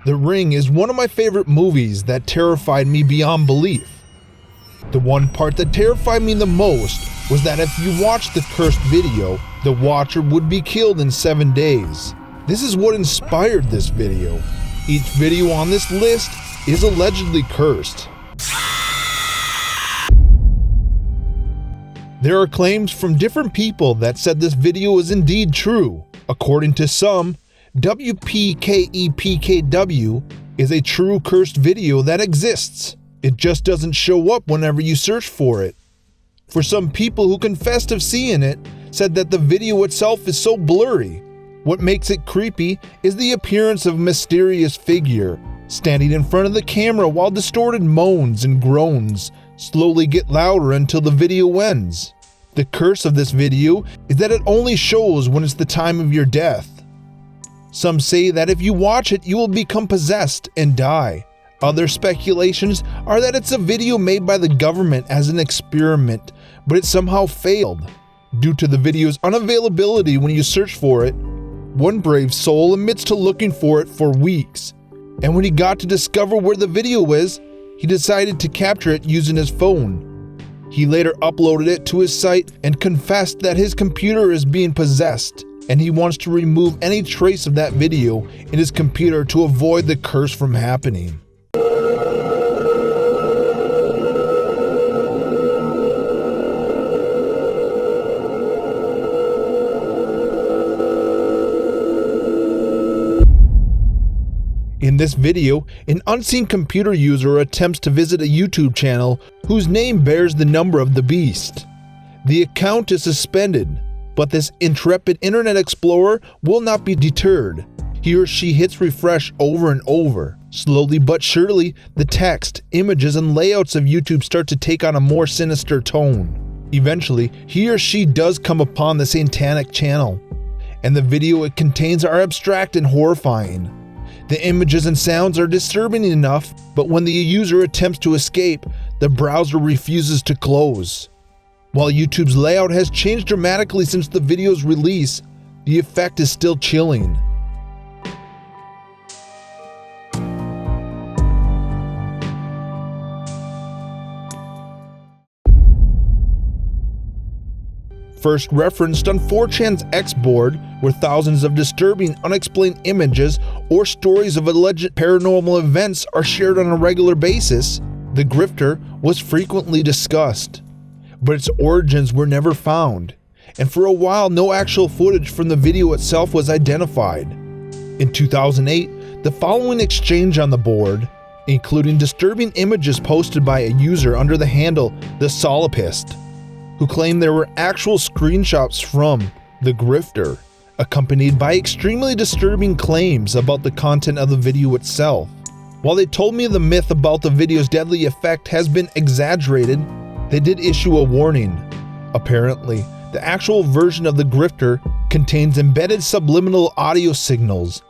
The Ring is one of my favorite movies that terrified me beyond belief. The one part that terrified me the most was that if you watched the cursed video, the watcher would be killed in 7 days. This is what inspired this video. Each video on this list is allegedly cursed. There are claims from different people that said this video is indeed true. According to some, wpkepkw is a true cursed video that exists. It just doesn't show up whenever you search for it. For some people who confessed of seeing it, said that the video itself is so blurry. What makes it creepy is the appearance of a mysterious figure standing in front of the camera while distorted moans and groans slowly get louder until the video ends. The curse of this video is that it only shows when it's the time of your death. Some say that if you watch it, you will become possessed and die. Other speculations are that it's a video made by the government as an experiment, but it somehow failed. Due to the video's unavailability when you search for it, one brave soul admits to looking for it for weeks, and when he got to discover where the video is, he decided to capture it using his phone. He later uploaded it to his site and confessed that his computer is being possessed, and he wants to remove any trace of that video in his computer to avoid the curse from happening. In this video, an unseen computer user attempts to visit a YouTube channel whose name bears the number of the beast. The account is suspended, but this intrepid internet explorer will not be deterred. He or she hits refresh over and over. Slowly but surely, the text, images, and layouts of YouTube start to take on a more sinister tone. Eventually, he or she does come upon the satanic channel, and the video it contains are abstract and horrifying. The images and sounds are disturbing enough, but when the user attempts to escape, the browser refuses to close. While YouTube's layout has changed dramatically since the video's release, the effect is still chilling. First referenced on 4chan's X board, where thousands of disturbing, unexplained images or stories of alleged paranormal events are shared on a regular basis, the Grifter was frequently discussed. But its origins were never found, and for a while no actual footage from the video itself was identified. In 2008, the following exchange on the board, including disturbing images posted by a user under the handle The Solipist, who claimed there were actual screenshots from the Grifter, accompanied by extremely disturbing claims about the content of the video itself. While they told me the myth about the video's deadly effect has been exaggerated, they did issue a warning. Apparently, the actual version of the Grifter contains embedded subliminal audio signals,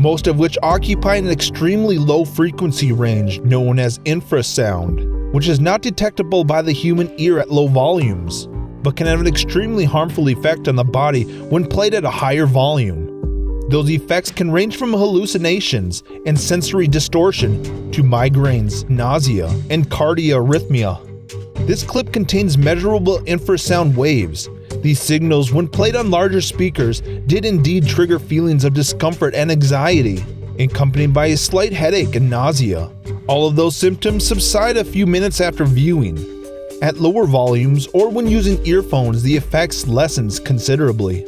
most of which occupy an extremely low frequency range known as infrasound, which is not detectable by the human ear at low volumes, but can have an extremely harmful effect on the body when played at a higher volume. Those effects can range from hallucinations and sensory distortion to migraines, nausea, and cardiorhythmia. This clip contains measurable infrasound waves. These signals, when played on larger speakers, did indeed trigger feelings of discomfort and anxiety, accompanied by a slight headache and nausea. All of those symptoms subside a few minutes after viewing. At lower volumes or when using earphones, the effects lessens considerably.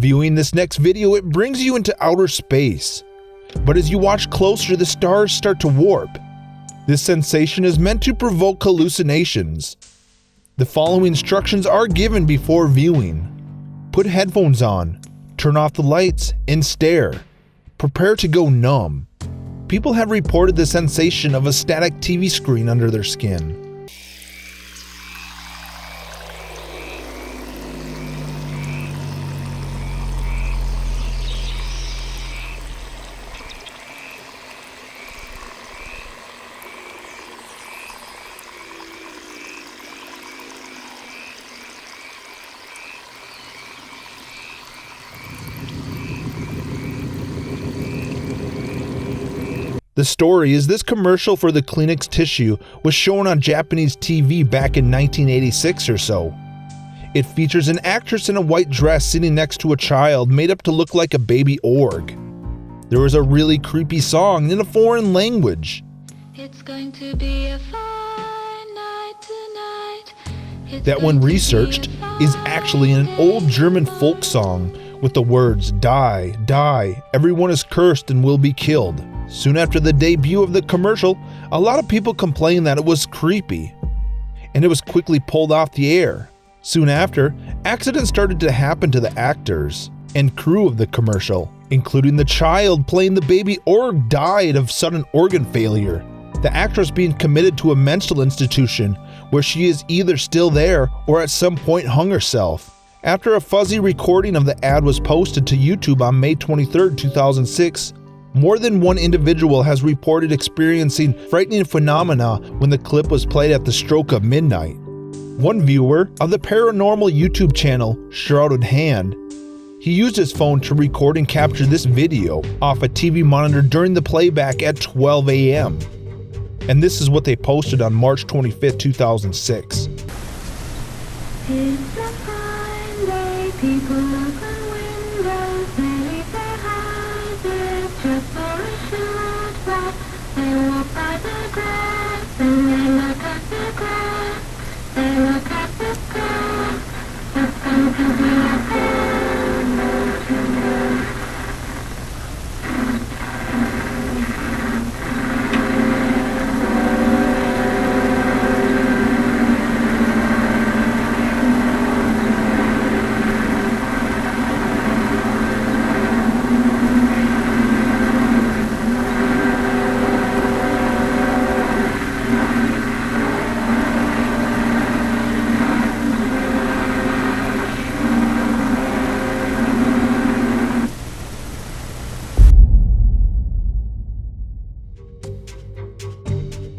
Viewing this next video, it brings you into outer space. But as you watch closer, the stars start to warp. This sensation is meant to provoke hallucinations. The following instructions are given before viewing. Put headphones on, turn off the lights, and stare. Prepare to go numb. People have reported the sensation of a static TV screen under their skin. The story is this commercial for the Kleenex tissue was shown on Japanese TV back in 1986 or so. It features an actress in a white dress sitting next to a child made up to look like a baby org. There was a really creepy song in a foreign language. It's going to be a fine night tonight. That when researched is actually an old German folk song with the words "Die, die, everyone is cursed and will be killed." Soon after the debut of the commercial, a lot of people complained that it was creepy, and it was quickly pulled off the air. Soon after, accidents started to happen to the actors and crew of the commercial, including the child playing the baby org died of sudden organ failure, the actress being committed to a mental institution where she is either still there or at some point hung herself. After a fuzzy recording of the ad was posted to YouTube on May 23, 2006, more than one individual has reported experiencing frightening phenomena when the clip was played at the stroke of midnight. One viewer of the paranormal YouTube channel, Shrouded Hand, he used his phone to record and capture this video off a TV monitor during the playback at 12 a.m. And this is what they posted on March 25, 2006. It's a fine day, people open windows, they leave their houses just for a short while. They walk by the grass and they look at the grass, they look at the grass. It's going to be a fine day tonight.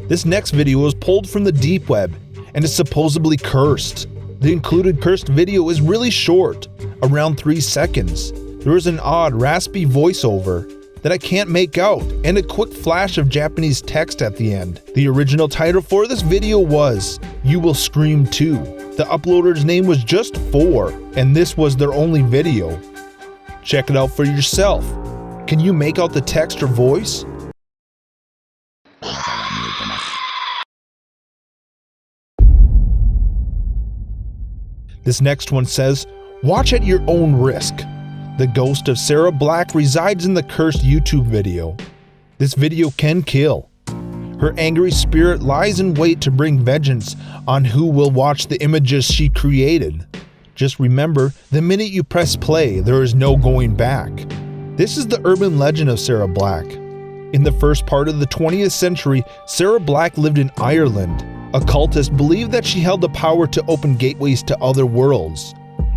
This next video was pulled from the deep web and is supposedly cursed. The included cursed video is really short, around 3 seconds. There is an odd, raspy voiceover that I can't make out and a quick flash of Japanese text at the end. The original title for this video was "You Will Scream Too." The uploader's name was just 4, and this was their only video. Check it out for yourself. Can you make out the text or voice? This next one says, "Watch at your own risk." The ghost of Sarah Black resides in the cursed YouTube video. This video can kill. Her angry spirit lies in wait to bring vengeance on who will watch the images she created. Just remember, the minute you press play, there is no going back. This is the urban legend of Sarah Black. In the first part of the 20th century, Sarah Black lived in Ireland. Occultists believed that she held the power to open gateways to other worlds.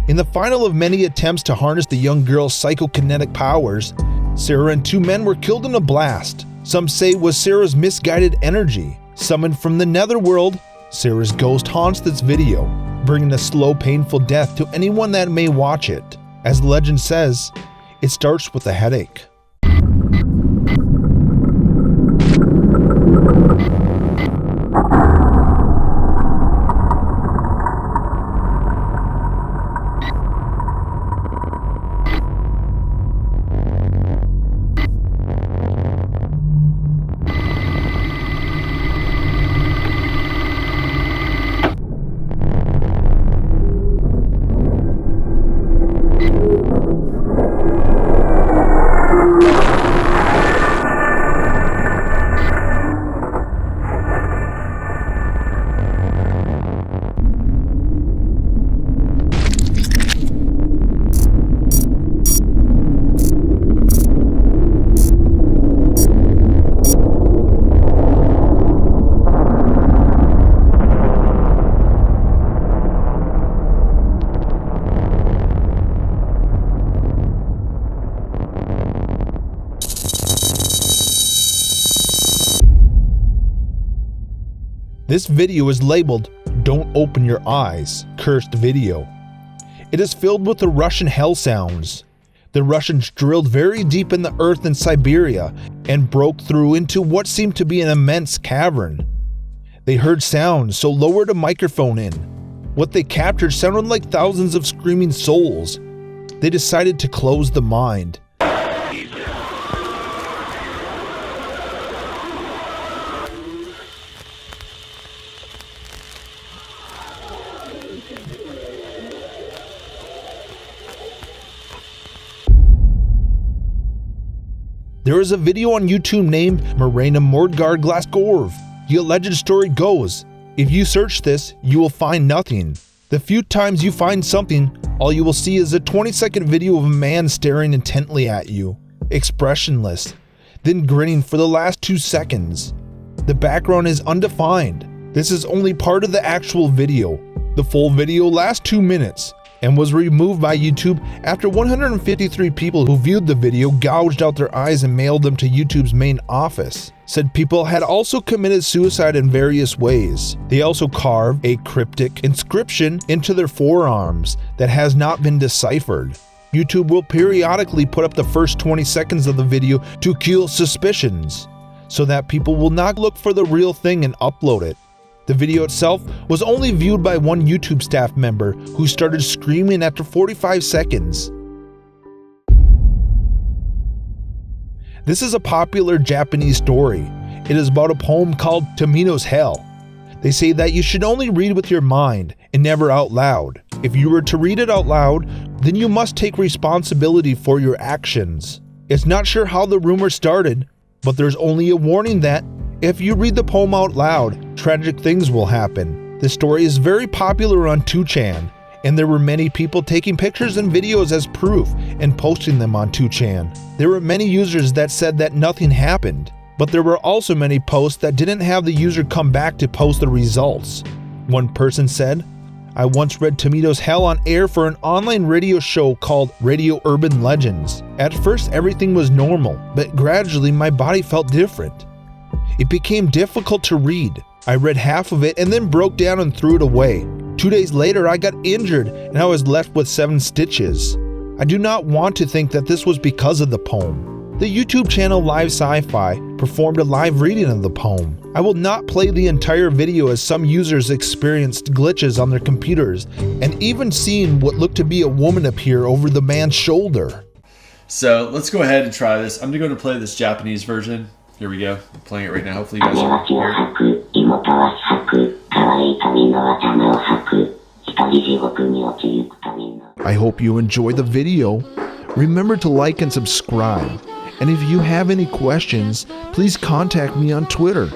In the final of many attempts to harness the young girl's psychokinetic powers, Sarah and 2 men were killed in a blast. Some say it was Sarah's misguided energy. Summoned from the netherworld, Sarah's ghost haunts this video, bringing a slow, painful death to anyone that may watch it. As the legend says, it starts with a headache. This video is labeled "Don't Open Your Eyes, Cursed Video." It is filled with the Russian hell sounds. The Russians drilled very deep in the earth in Siberia and broke through into what seemed to be an immense cavern. They heard sounds, so lowered a microphone in. What they captured sounded like thousands of screaming souls. They decided to close the mind. There is a video on YouTube named Mereana Mordegard Glesgorv. The alleged story goes, if you search this, you will find nothing. The few times you find something, all you will see is a 20-second video of a man staring intently at you, expressionless, then grinning for the last 2 seconds. The background is undefined. This is only part of the actual video. The full video lasts 2 minutes and was removed by YouTube after 153 people who viewed the video gouged out their eyes and mailed them to YouTube's main office. Said people had also committed suicide in various ways. They also carved a cryptic inscription into their forearms that has not been deciphered. YouTube will periodically put up the first 20 seconds of the video to kill suspicions, so that people will not look for the real thing and upload it. The video itself was only viewed by one YouTube staff member who started screaming after 45 seconds. This is a popular Japanese story. It is about a poem called Tominos Hell. They say that you should only read with your mind and never out loud. If you were to read it out loud, then you must take responsibility for your actions. It's not sure how the rumor started, but there's only a warning that if you read the poem out loud, tragic things will happen. The story is very popular on 2chan, and there were many people taking pictures and videos as proof and posting them on 2chan. There were many users that said that nothing happened, but there were also many posts that didn't have the user come back to post the results. One person said, I once read Tominos Hell on air for an online radio show called Radio Urban Legends. At first everything was normal, but gradually my body felt different. It became difficult to read. I read half of it and then broke down and threw it away. 2 days later I got injured and I was left with 7 stitches. I do not want to think that this was because of the poem. The YouTube channel Live Sci-Fi performed a live reading of the poem. I will not play the entire video as some users experienced glitches on their computers and even seen what looked to be a woman appear over the man's shoulder. So let's go ahead and try this. I'm going to play this Japanese version. Here we go. I'm playing it right now. Hopefully you guys are here. I hope you enjoy the video. Remember to like and subscribe. And if you have any questions, please contact me on Twitter.